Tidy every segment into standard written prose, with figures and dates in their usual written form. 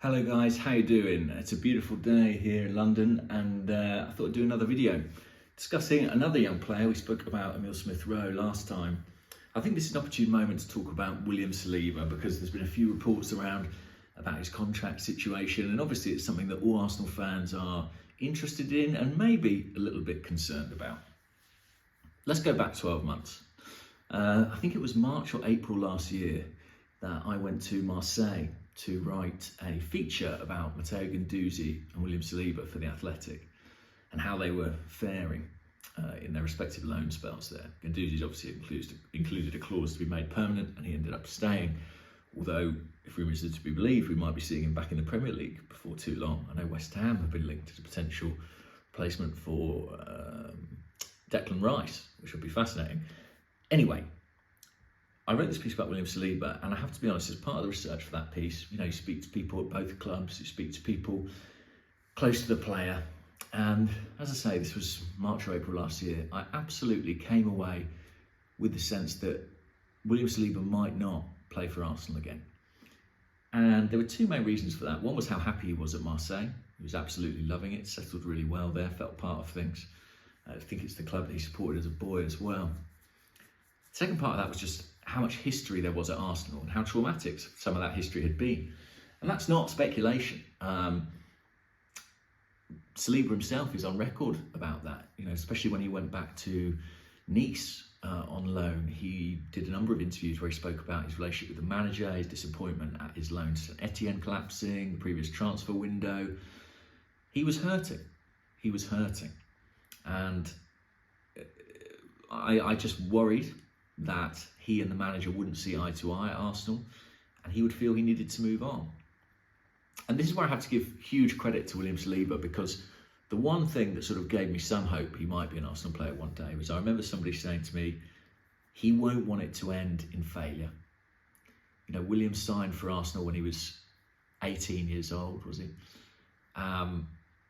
Hello guys, how you doing? It's a beautiful day here in London and I thought I'd do another video discussing another young player. We spoke about Emile Smith-Rowe last time. I think this is an opportune moment to talk about William Saliba because there's been a few reports around about his contract situation, and obviously it's something that all Arsenal fans are interested in and maybe a little bit concerned about. Let's go back 12 months. I think it was March or April last year that I went to Marseille to write a feature about Matteo Guendouzi and William Saliba for The Athletic and how they were faring in their respective loan spells there. Guendouzi's obviously included a clause to be made permanent, and he ended up staying, although if rumours are to be believed, we might be seeing him back in the Premier League before too long. I know West Ham have been linked as a potential replacement for Declan Rice, which would be fascinating. Anyway, I wrote this piece about William Saliba, and I have to be honest, as part of the research for that piece, you speak to people at both clubs, you speak to people close to the player, and as I say, this was March or April last year, I absolutely came away with the sense that William Saliba might not play for Arsenal again. And there were two main reasons for that. One was how happy he was at Marseille. He was absolutely loving it, settled really well there, felt part of things. I think it's the club that he supported as a boy as well. The second part of that was just how much history there was at Arsenal and how traumatic some of that history had been. And that's not speculation. Saliba himself is on record about that, especially when he went back to Nice on loan. He did a number of interviews where he spoke about his relationship with the manager, his disappointment at his loan to St Etienne collapsing, the previous transfer window. He was hurting. He was hurting. And I just worried that he and the manager wouldn't see eye to eye at Arsenal, and he would feel he needed to move on. And this is where I have to give huge credit to William Saliba, because the one thing that sort of gave me some hope he might be an Arsenal player one day was I remember somebody saying to me, he won't want it to end in failure. William signed for Arsenal when he was 18 years old, was he?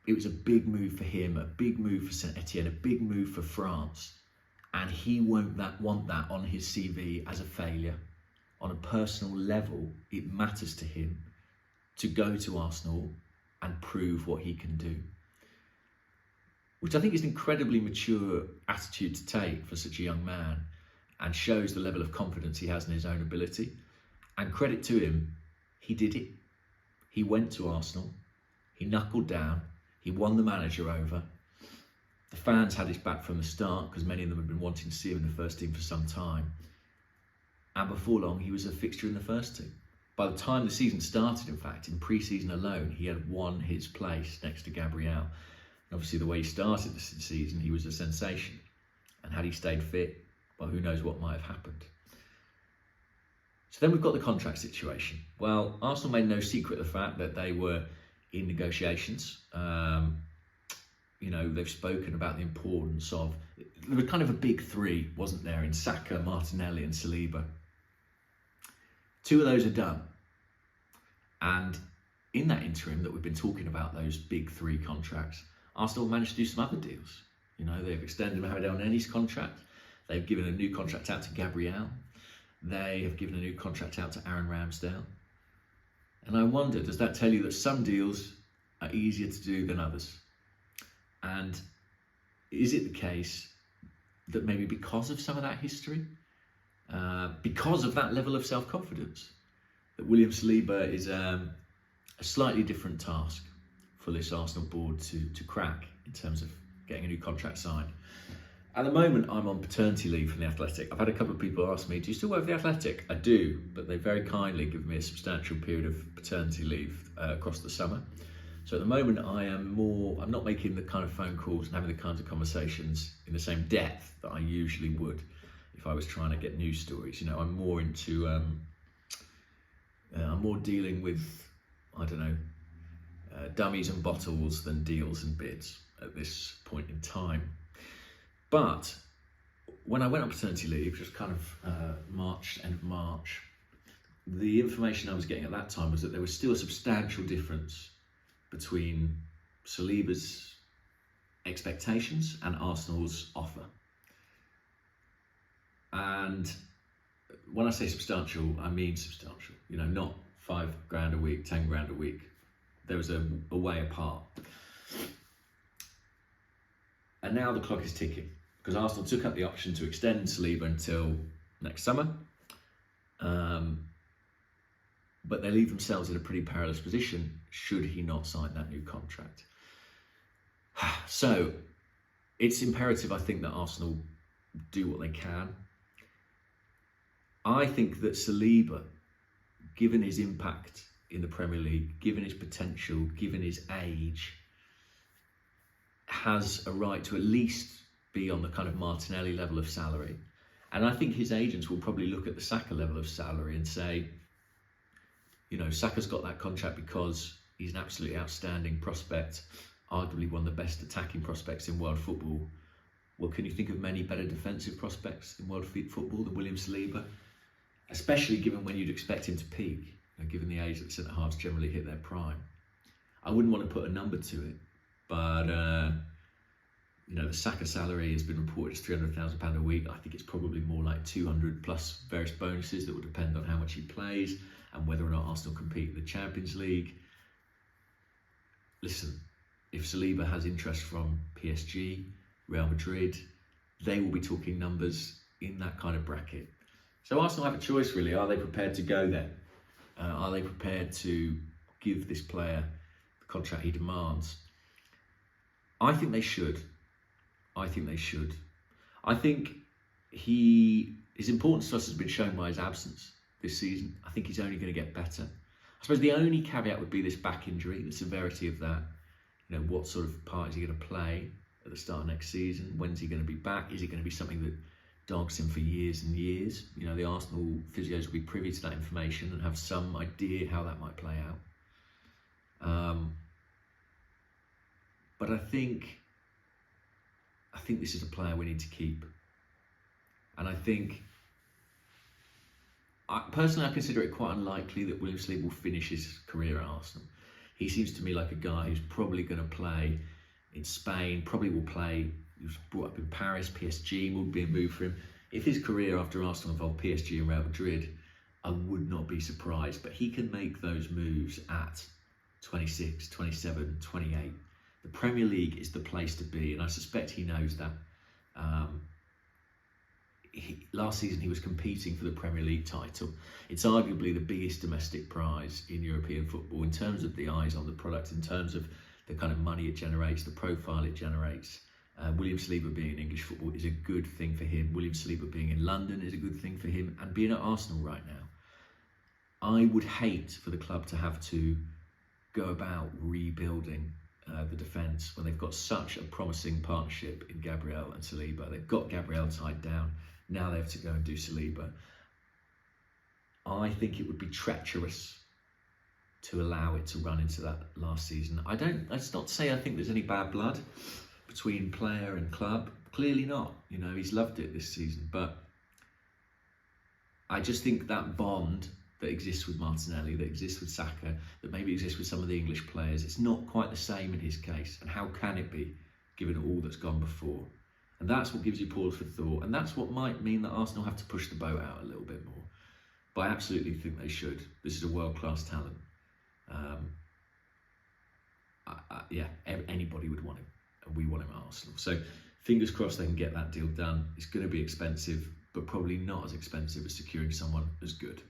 It was a big move for him, a big move for St Etienne, a big move for France. And he won't want that on his CV as a failure. On a personal level, it matters to him to go to Arsenal and prove what he can do. Which I think is an incredibly mature attitude to take for such a young man, and shows the level of confidence he has in his own ability. And credit to him, he did it. He went to Arsenal, he knuckled down, he won the manager over. The fans had his back from the start because many of them had been wanting to see him in the first team for some time. And before long, he was a fixture in the first team. By the time the season started, in fact, in pre-season alone, he had won his place next to Gabriel. And obviously the way he started the season, he was a sensation. And had he stayed fit, well, who knows what might have happened. So then we've got the contract situation. Well, Arsenal made no secret of the fact that they were in negotiations. They've spoken about the importance of, there was kind of a big three, wasn't there, in Saka, Martinelli and Saliba. Two of those are done. And in that interim that we've been talking about, those big three contracts, Arsenal managed to do some other deals. They've extended Mohamed El Nene's contract. They've given a new contract out to Gabriel. They have given a new contract out to Aaron Ramsdale. And I wonder, does that tell you that some deals are easier to do than others? And is it the case that maybe because of some of that history, because of that level of self-confidence, that William Saliba is a slightly different task for this Arsenal board to crack in terms of getting a new contract signed? At the moment, I'm on paternity leave from The Athletic. I've had a couple of people ask me, do you still work for The Athletic? I do, but they very kindly give me a substantial period of paternity leave across the summer. So at the moment, I'm not making the kind of phone calls and having the kinds of conversations in the same depth that I usually would if I was trying to get news stories. I'm more into, I'm more dealing with, dummies and bottles than deals and bids at this point in time. But when I went on paternity leave, just kind of end of March, the information I was getting at that time was that there was still a substantial difference between Saliba's expectations and Arsenal's offer. And when I say substantial, I mean substantial. Not £5 grand a week, 10 grand a week, there was a way apart. And now the clock is ticking, because Arsenal took up the option to extend Saliba until next summer. But they leave themselves in a pretty perilous position should he not sign that new contract. So it's imperative, I think, that Arsenal do what they can. I think that Saliba, given his impact in the Premier League, given his potential, given his age, has a right to at least be on the kind of Martinelli level of salary. And I think his agents will probably look at the Saka level of salary and say, you know, Saka's got that contract because he's an absolutely outstanding prospect, arguably one of the best attacking prospects in world football. Well, can you think of many better defensive prospects in world football than William Saliba? Especially given when you'd expect him to peak, given the age that centre-halves generally hit their prime. I wouldn't want to put a number to it, but you know, the Saka salary has been reported as £300,000 a week. I think it's probably more like 200 plus various bonuses that will depend on how much he plays and whether or not Arsenal compete in the Champions League. Listen, if Saliba has interest from PSG, Real Madrid, they will be talking numbers in that kind of bracket. So Arsenal have a choice, really. Are they prepared to go there? Are they prepared to give this player the contract he demands? I think they should. I think his importance to us has been shown by his absence this season. I think he's only going to get better. I suppose the only caveat would be this back injury, the severity of that. You know, what sort of part is he going to play at the start of next season? When's he going to be back? Is it going to be something that dogs him for years and years? You know, the Arsenal physios will be privy to that information and have some idea how that might play out. But I think this is a player we need to keep. And I think, personally, I consider it quite unlikely that William Saliba will finish his career at Arsenal. He seems to me like a guy who's probably going to play in Spain, probably will play, he was brought up in Paris, PSG would be a move for him. If his career after Arsenal involved PSG and Real Madrid, I would not be surprised. But he can make those moves at 26, 27, 28. The Premier League is the place to be, and I suspect he knows that. Last season he was competing for the Premier League title. It's arguably the biggest domestic prize in European football in terms of the eyes on the product, in terms of the kind of money it generates, the profile it generates. William Saliba being in English football is a good thing for him. William Saliba being in London is a good thing for him, and being at Arsenal right now. I would hate for the club to have to go about rebuilding the defence when they've got such a promising partnership in Gabriel and Saliba. They've got Gabriel tied down. Now they have to go and do Saliba. I think it would be treacherous to allow it to run into that last season. That's not to say I think there's any bad blood between player and club. Clearly not. You know, he's loved it this season. But I just think that bond that exists with Martinelli, that exists with Saka, that maybe exists with some of the English players, it's not quite the same in his case. And how can it be, given all that's gone before? And that's what gives you pause for thought. And that's what might mean that Arsenal have to push the boat out a little bit more. But I absolutely think they should. This is a world-class talent. Anybody would want him. And we want him at Arsenal. So fingers crossed they can get that deal done. It's going to be expensive, but probably not as expensive as securing someone as good.